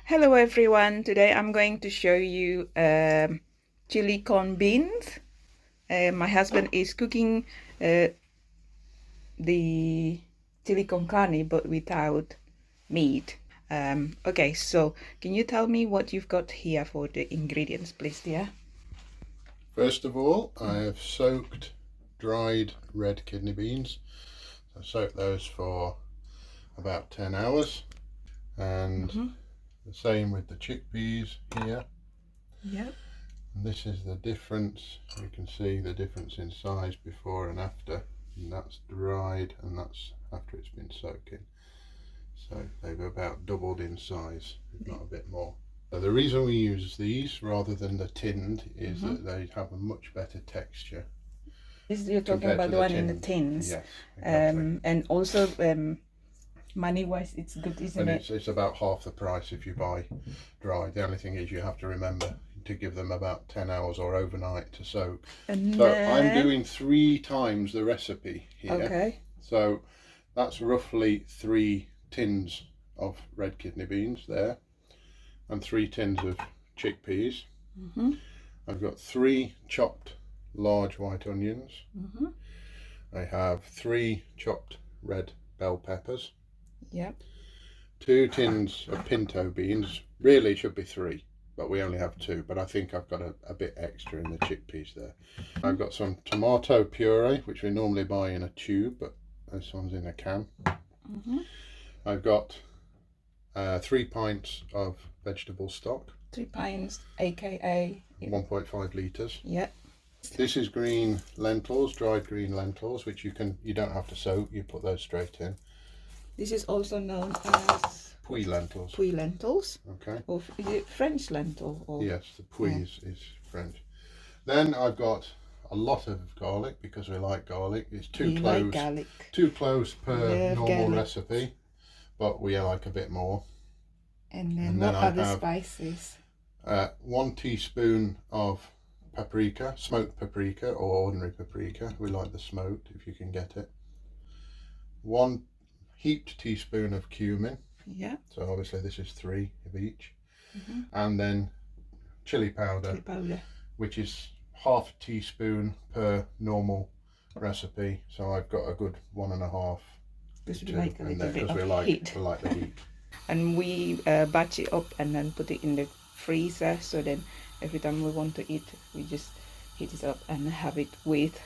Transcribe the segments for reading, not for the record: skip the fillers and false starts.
Hello everyone, today I'm going to show you chili con beans. My husband is cooking the chili con carne but without meat. Okay, so can you tell me what you've got here for the ingredients, please, dear? First of all, I have soaked dried red kidney beans. I soaked those for about 10 hours, and the same with the chickpeas here. Yep. And this is the difference. You can see the difference in size before and after, and that's dried and that's after it's been soaking. So they've about doubled in size, if not a bit more. So the reason we use these rather than the tinned is that they have a much better texture. You're talking about the one in the tins. Yes, exactly. And also money-wise, it's good, isn't it? It's about half the price if you buy dry. The only thing is you have to remember to give them about 10 hours or overnight to soak. And so I'm doing 3 times the recipe here. Okay. So that's roughly 3 tins of red kidney beans there, and 3 tins of chickpeas. I've got 3 chopped large white onions. I have 3 chopped red bell peppers. Yep. 2 tins of pinto beans. Really it should be 3, but we only have 2, but I think I've got a bit extra in the chickpeas there. I've got some tomato puree, which we normally buy in a tube, but this one's in a can. I've got 3 pints of vegetable stock. 3 pints, aka 1.5 litres. Yep. This is green lentils, dried green lentils, which you don't have to soak, you put those straight in. This is also known as Puree lentils. Puree lentils. Okay. Or is it French lentil? Or? Yes, the puree is French. Then I've got a lot of garlic because we like garlic. It's 2 cloves. Like garlic. 2 cloves per normal garlic. recipe, but we like a bit more. And then what other spices? 1 teaspoon of paprika, smoked paprika or ordinary paprika. We like the smoked if you can get it. 1 heaped teaspoon of cumin. Yeah. So obviously this is 3 of each. And then chili powder, which is half a teaspoon per normal recipe. So I've got a good 1.5. Because we like a little bit we of like heat. the heat. And we batch it up and then put it in the freezer. So then every time we want to eat, we just heat it up and have it with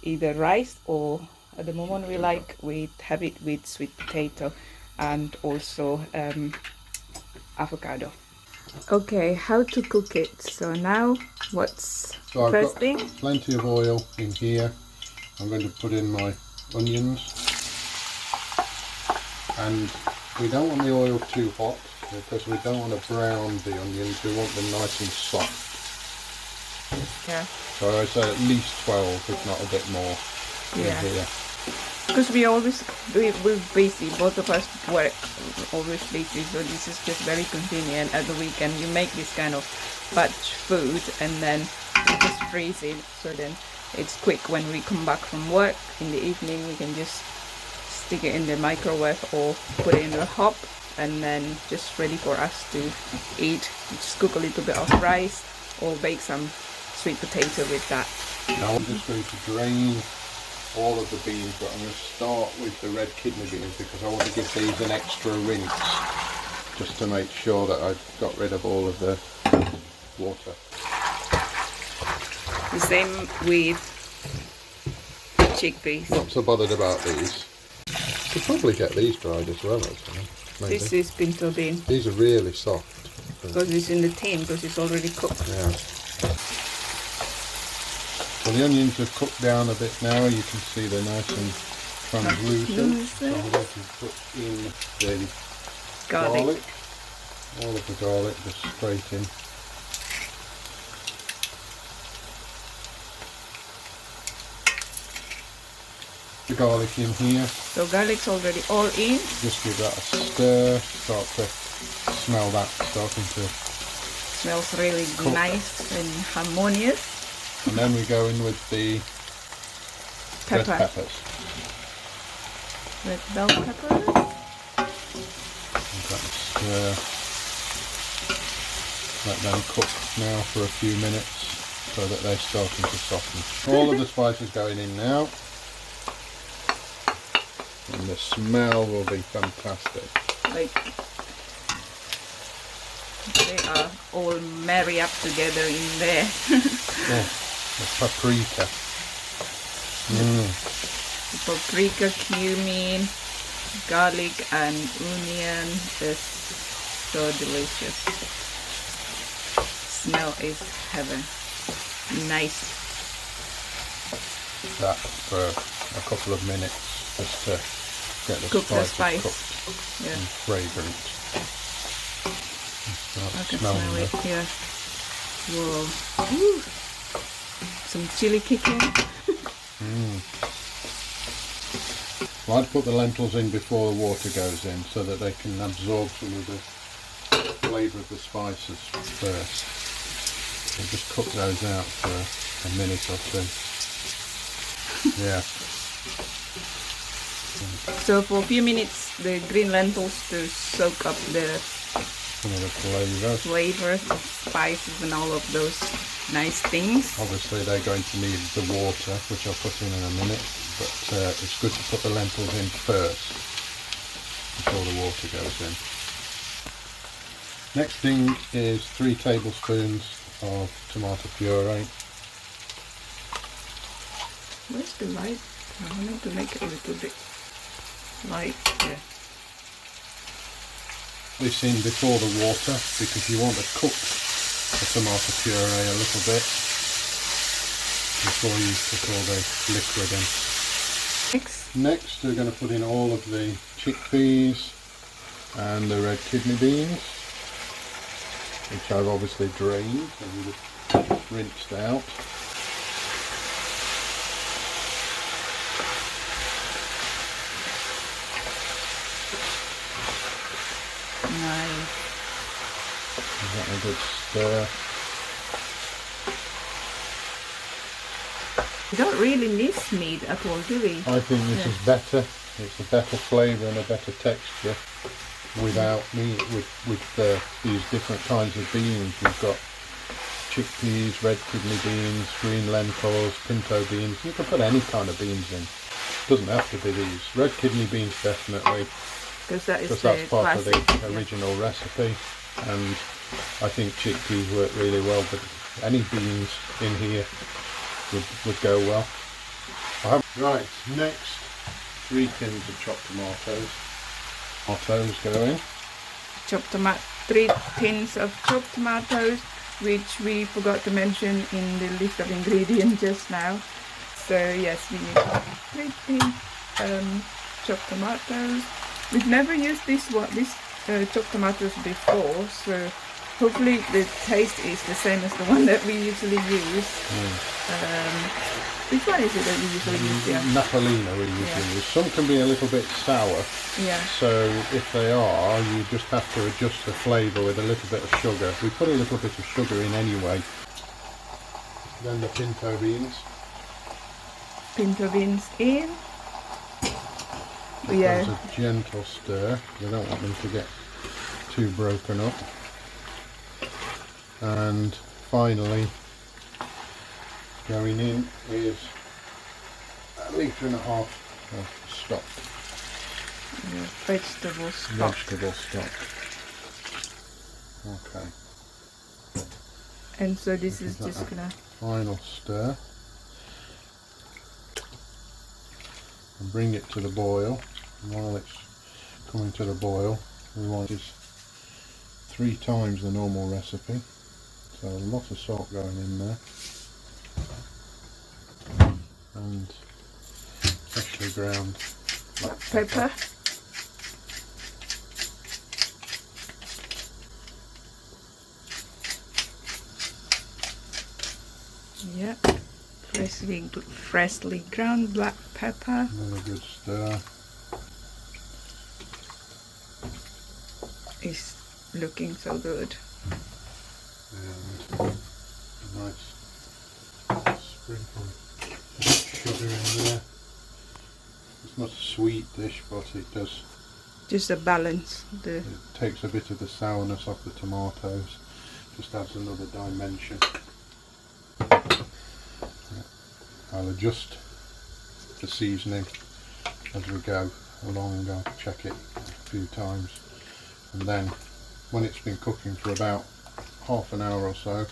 either rice, or at the moment we have it with sweet potato and also avocado. Okay, how to cook it. So now what's first thing? I've got plenty of oil in here. I'm going to put in my onions, and we don't want the oil too hot because we don't want to brown the onions, we want them nice and soft. Yeah. So I say at least 12, if not a bit more. Yeah. Here. Because we're busy, both of us work always busy, so this is just very convenient. At the weekend you make this kind of batch food and then you just freeze it, so then it's quick. When we come back from work in the evening, we can just stick it in the microwave or put it in the hob, and then just ready for us to eat. Just cook a little bit of rice or bake some sweet potato with that. Now I'm just going to drain all of the beans, but I'm going to start with the red kidney beans because I want to give these an extra rinse, just to make sure that I've got rid of all of the water. The same with chickpeas. Not so bothered about these. You could probably get these dried as well, actually. Maybe. This is pinto bean. These are really soft. Because it's in the tin, because it's already cooked. Yeah. Well, the onions have cooked down a bit now. You can see they're nice and translucent. So I'm going to put in the garlic. All of the garlic just straight in. The garlic in here. So garlic's already all in. Just give that a stir. Start to smell that starting to. Smells really nice and harmonious. And then we go in with the red peppers. Red bell peppers. Stir. Let them cook now for a few minutes so that they're starting to soften. All of the spices going in now, and the smell will be fantastic. Like they are all marry up together in there. Oh, the paprika. Paprika, cumin, garlic and onion is so delicious. Smell is heaven. Nice. That for a couple of minutes just to get the Cook the spices spice. cooked Yeah. and fragrant. I can Smelling smell it. it. Yeah. Whoa. Ooh. Some chili kicking. Well, I'd put the lentils in before the water goes in so that they can absorb some of the flavour of the spices first. And just cook those out for a minute or two. Yeah. So for a few minutes the green lentils to soak up the Some of the flavour. flavor, spices and all of those nice things. Obviously they're going to need the water, which I'll put in a minute, but it's good to put the lentils in first before the water goes in. Next thing is 3 tablespoons of tomato puree. Where's the light? I wanted to make it a little bit light. Yeah. This in before the water because you want to cook the tomato puree a little bit before you put all the liquid in. Next we're going to put in all of the chickpeas and the red kidney beans, which I've obviously drained and rinsed out. Nice. Give that a good stir. We don't really need meat at all, do we? I think this is better. It's a better flavour and a better texture without meat. With these different kinds of beans, you've got chickpeas, red kidney beans, green lentils, pinto beans. You can put any kind of beans in. It doesn't have to be these. Red kidney beans definitely, Because that is because the that's part classic. of the original recipe. And I think chickpeas work really well, but any beans in here would go well. Right, next 3 tins of chopped tomatoes. Tomatoes go in. 3 tins of chopped tomatoes, which we forgot to mention in the list of ingredients just now. So yes, we need 3 tins chopped tomatoes. We've never used this chopped tomatoes before, so hopefully the taste is the same as the one that we usually use. Which one is it that we usually use? Yeah. Napolina we usually use. Some can be a little bit sour. Yeah. So if they are, you just have to adjust the flavour with a little bit of sugar. We put a little bit of sugar in anyway. Then the pinto beans. Pinto beans in. There's a gentle stir. We don't want them to get too broken up. And finally, going in is 1.5 litres of stock. Yeah, vegetable stock. Vegetable stock. Okay. And so this is just gonna final stir. And bring it to the boil. And while it's coming to the boil, we want is 3 times the normal recipe. So a lot of salt going in there. And freshly ground black pepper. Yeah, freshly ground black pepper. Another good stir. It's looking so good. And a nice sprinkle of sugar in there. It's not a sweet dish, but it does. Just a balance. It takes a bit of the sourness off the tomatoes. Just adds another dimension. I'll adjust the seasoning as we go along. I'll check it a few times, and then when it's been cooking for about half an hour or so,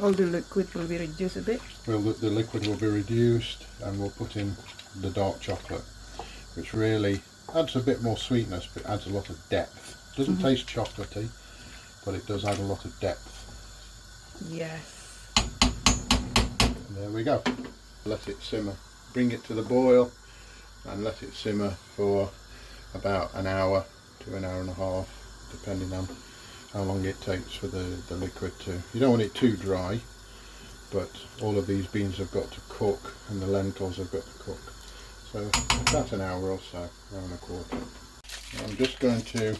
all the liquid will be reduced a bit. the liquid will be reduced, and we'll put in the dark chocolate, which really adds a bit more sweetness, but adds a lot of depth. Doesn't taste chocolatey, but it does add a lot of depth. Yes. And there we go. Let it simmer. Bring it to the boil and let it simmer for about an hour to an hour and a half, depending on how long it takes for the liquid to. You don't want it too dry, but all of these beans have got to cook and the lentils have got to cook. So about an hour or so, hour and a quarter. I'm just going to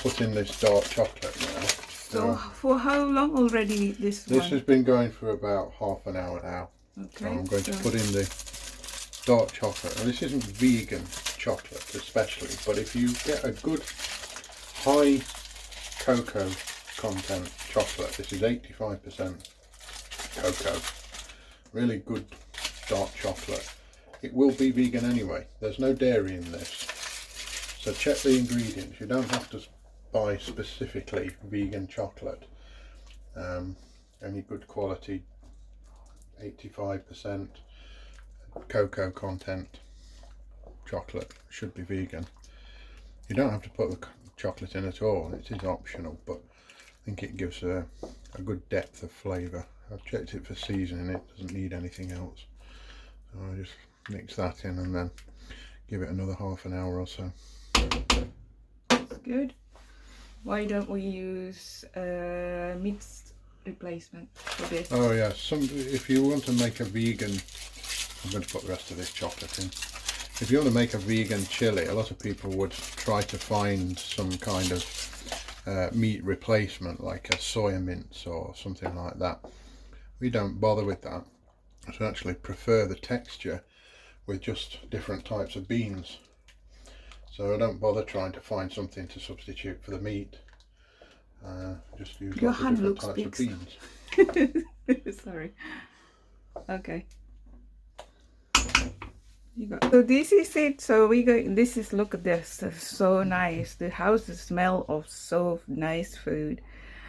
put in this dark chocolate now. So for how long already this one? This has been going for about half an hour now. Okay. So I'm going to put in the dark chocolate. And this isn't vegan chocolate especially, but if you get a good high cocoa content chocolate, this is 85% cocoa, really good dark chocolate, it will be vegan anyway. There's no dairy in this, so check the ingredients. You don't have to buy specifically vegan chocolate. Any good quality 85% cocoa content chocolate should be vegan. You don't have to put the chocolate in at all, it is optional, but I think it gives a good depth of flavour. I've checked it for seasoning, it doesn't need anything else. So I just mix that in and then give it another half an hour or so. That's good. Why don't we use meat replacement for this? Oh yeah, if you want to make a vegan, I'm going to put the rest of this chocolate in. If you want to make a vegan chili, a lot of people would try to find some kind of meat replacement, like a soya mince or something like that. We don't bother with that. I actually prefer the texture with just different types of beans. So I don't bother trying to find something to substitute for the meat. Just use Your lots of hand different looks types big. of beans. Sorry. Okay. So this is it. So we go. This is, look at this. It's so nice. The house smell of so nice food.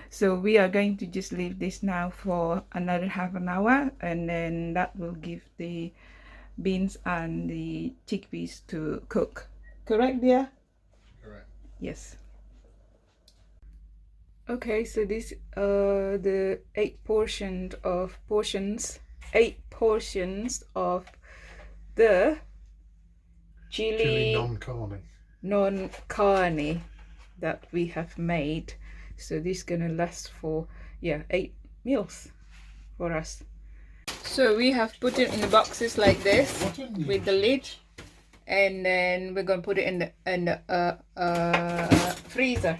So we are going to just leave this now for another half an hour, and then that will give the beans and the chickpeas to cook. Correct, dear? Correct. Yes. Okay, so this the 8 portions of the chili non-carne that we have made. So this is gonna last for 8 meals for us. So we have put it in the boxes like this with the lid, and then we're gonna put it in the freezer.